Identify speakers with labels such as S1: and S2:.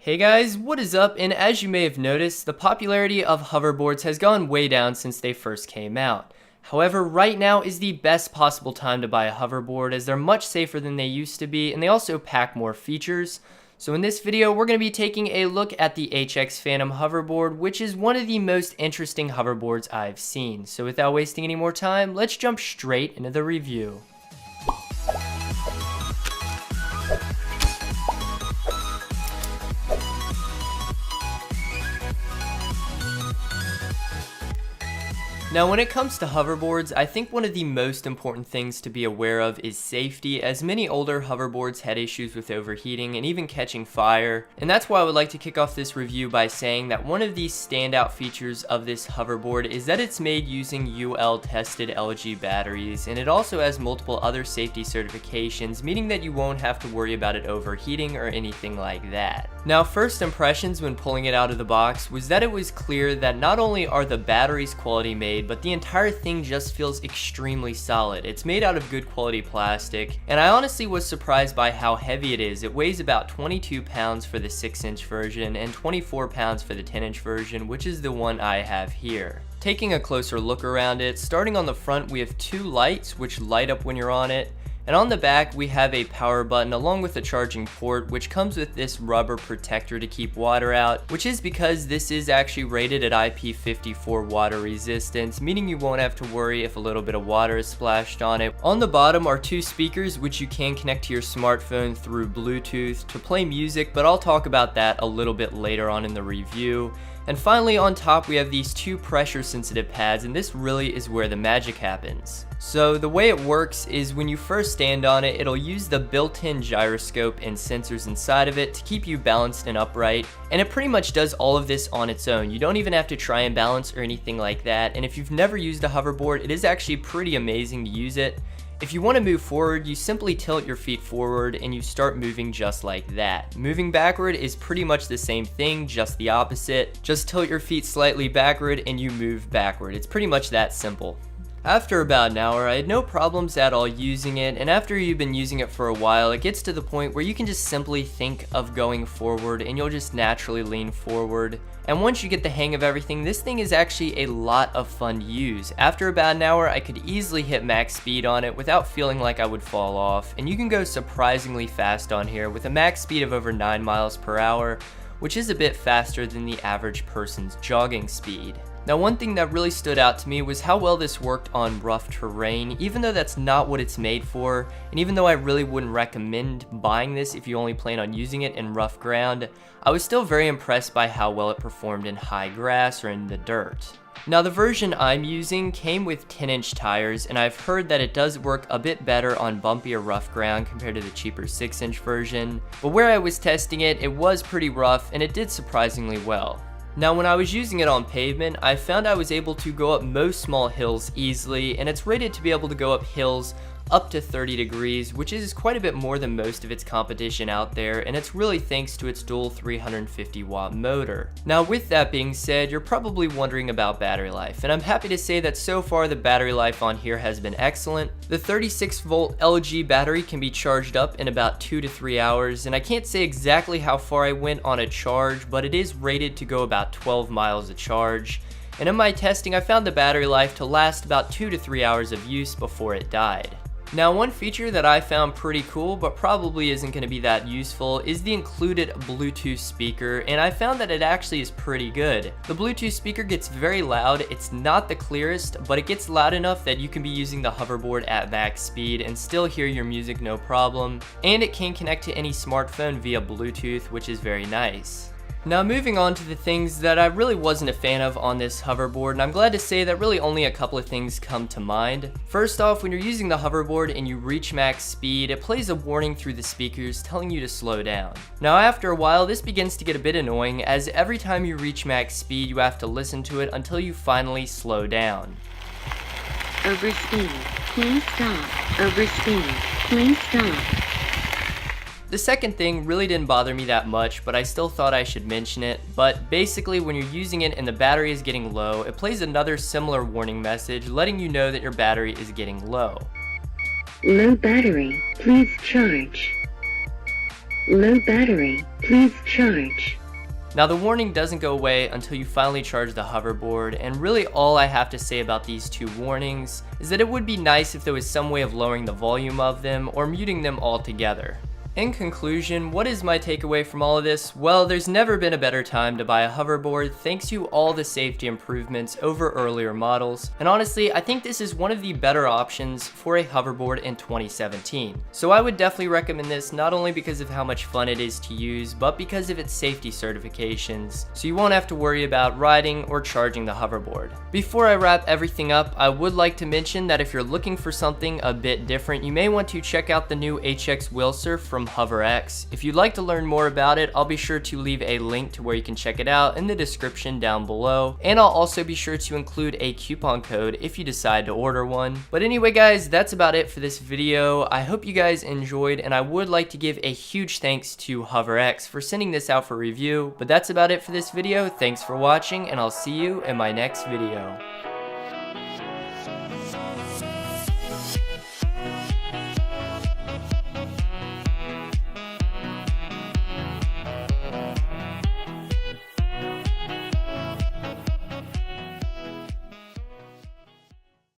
S1: Hey guys, what is up? And as you may have noticed, the popularity of hoverboards has gone way down since they first came out. However, right now is the best possible time to buy a hoverboard as they're much safer than they used to be and they also pack more features. So in this video, we're going to be taking a look at the HX Phantom Hoverboard, which is one of the most interesting hoverboards I've seen. So without wasting any more time, let's jump straight into the review. Now when it comes to hoverboards, I think one of the most important things to be aware of is safety, as many older hoverboards had issues with overheating and even catching fire. And that's why I would like to kick off this review by saying that one of the standout features of this hoverboard is that it's made using UL tested LG batteries, and it also has multiple other safety certifications, meaning that you won't have to worry about it overheating or anything like that. Now first impressions when pulling it out of the box was that it was clear that not only are the batteries quality made, but the entire thing just feels extremely solid. It's made out of good quality plastic, and I honestly was surprised by how heavy it is. It weighs about 22 pounds for the 6-inch version and 24 pounds for the 10-inch version, which is the one I have here. Taking a closer look around it, starting on the front we have two lights which light up when you're on it. And on the back we have a power button along with a charging port, which comes with this rubber protector to keep water out, which is because this is actually rated at IP54 water resistance, meaning you won't have to worry if a little bit of water is splashed on it. On the bottom are two speakers which you can connect to your smartphone through Bluetooth to play music, but I'll talk about that a little bit later on in the review. And finally on top we have these two pressure sensitive pads, and this really is where the magic happens. So the way it works is when you first stand on it, it'll use the built-in gyroscope and sensors inside of it to keep you balanced and upright, and it pretty much does all of this on its own. You don't even have to try and balance or anything like that, and if you've never used a hoverboard, it is actually pretty amazing to use it. If you want to move forward, you simply tilt your feet forward and you start moving just like that. Moving backward is pretty much the same thing, just the opposite. Just tilt your feet slightly backward and you move backward. It's pretty much that simple. After about an hour, I had no problems at all using it, and after you've been using it for a while, it gets to the point where you can just simply think of going forward and you'll just naturally lean forward. And once you get the hang of everything, this thing is actually a lot of fun to use. After about an hour, I could easily hit max speed on it without feeling like I would fall off, and you can go surprisingly fast on here with a max speed of over 9 miles per hour, which is a bit faster than the average person's jogging speed. Now one thing that really stood out to me was how well this worked on rough terrain, even though that's not what it's made for, and even though I really wouldn't recommend buying this if you only plan on using it in rough ground, I was still very impressed by how well it performed in high grass or in the dirt. Now the version I'm using came with 10-inch tires, and I've heard that it does work a bit better on bumpy or rough ground compared to the cheaper 6-inch version, but where I was testing it, it was pretty rough and it did surprisingly well. Now when I was using it on pavement, I found I was able to go up most small hills easily, and it's rated to be able to go up hills up to 30 degrees, which is quite a bit more than most of its competition out there, and it's really thanks to its dual 350 watt motor. Now with that being said, you're probably wondering about battery life, and I'm happy to say that so far the battery life on here has been excellent. The 36 volt LG battery can be charged up in about 2 to 3 hours, and I can't say exactly how far I went on a charge, but it is rated to go about 12 miles a charge. And in my testing, I found the battery life to last about 2 to 3 hours of use before it died. Now one feature that I found pretty cool but probably isn't going to be that useful is the included Bluetooth speaker, and I found that it actually is pretty good. The Bluetooth speaker gets very loud. It's not the clearest, but it gets loud enough that you can be using the hoverboard at max speed and still hear your music no problem, and it can connect to any smartphone via Bluetooth, which is very nice. Now moving on to the things that I really wasn't a fan of on this hoverboard, and I'm glad to say that really only a couple of things come to mind. First off, when you're using the hoverboard and you reach max speed, it plays a warning through the speakers telling you to slow down. Now after a while, this begins to get a bit annoying, as every time you reach max speed you have to listen to it until you finally slow down.
S2: Overspeed, please stop. Overspeed, please stop.
S1: The second thing really didn't bother me that much, but I still thought I should mention it. But basically when you're using it and the battery is getting low, it plays another similar warning message letting you know that your battery is getting low.
S2: Low battery, please charge. Low battery. Please charge.
S1: Now the warning doesn't go away until you finally charge the hoverboard, and really all I have to say about these two warnings is that it would be nice if there was some way of lowering the volume of them or muting them altogether. In conclusion, what is my takeaway from all of this? Well, there's never been a better time to buy a hoverboard thanks to all the safety improvements over earlier models, and honestly, I think this is one of the better options for a hoverboard in 2017. So I would definitely recommend this not only because of how much fun it is to use, but because of its safety certifications, so you won't have to worry about riding or charging the hoverboard. Before I wrap everything up, I would like to mention that if you're looking for something a bit different, you may want to check out the new HX Wheel Surf from HoverX. If you'd like to learn more about it, I'll be sure to leave a link to where you can check it out in the description down below, and I'll also be sure to include a coupon code if you decide to order one. But anyway guys, that's about it for this video. I hope you guys enjoyed, and I would like to give a huge thanks to HoverX for sending this out for review. But that's about it for this video. Thanks for watching, and I'll see you in my next video.